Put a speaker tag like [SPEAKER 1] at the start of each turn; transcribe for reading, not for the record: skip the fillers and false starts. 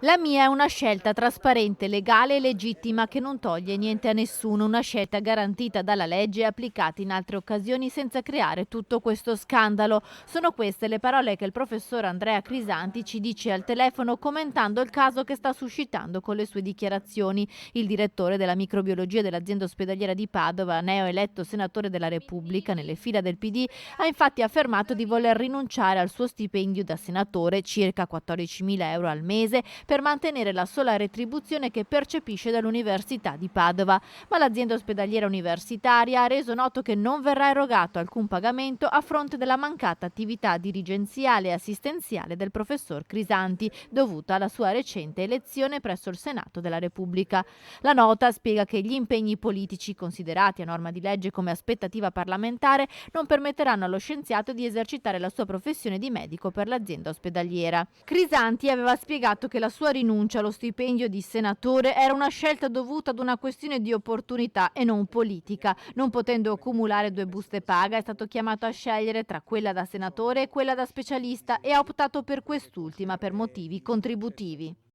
[SPEAKER 1] La mia è una scelta trasparente, legale e legittima che non toglie niente a nessuno, una scelta garantita dalla legge e applicata in altre occasioni senza creare tutto questo scandalo. Sono queste le parole che il professor Andrea Crisanti ci dice al telefono commentando il caso che sta suscitando con le sue dichiarazioni. Il direttore della microbiologia dell'azienda ospedaliera di Padova, neoeletto senatore della Repubblica nelle fila del PD, ha infatti affermato di voler rinunciare al suo stipendio da senatore, circa 14.000 euro al mese, per mantenere la sola retribuzione che percepisce dall'Università di Padova. Ma l'azienda ospedaliera universitaria ha reso noto che non verrà erogato alcun pagamento a fronte della mancata attività dirigenziale e assistenziale del professor Crisanti, dovuta alla sua recente elezione presso il Senato della Repubblica. La nota spiega che gli impegni politici, considerati a norma di legge come aspettativa parlamentare, non permetteranno allo scienziato di esercitare la sua professione di medico per l'azienda ospedaliera. Crisanti aveva spiegato che la sua rinuncia allo stipendio di senatore era una scelta dovuta ad una questione di opportunità e non politica. Non potendo accumulare due buste paga, è stato chiamato a scegliere tra quella da senatore e quella da specialista e ha optato per quest'ultima per motivi contributivi.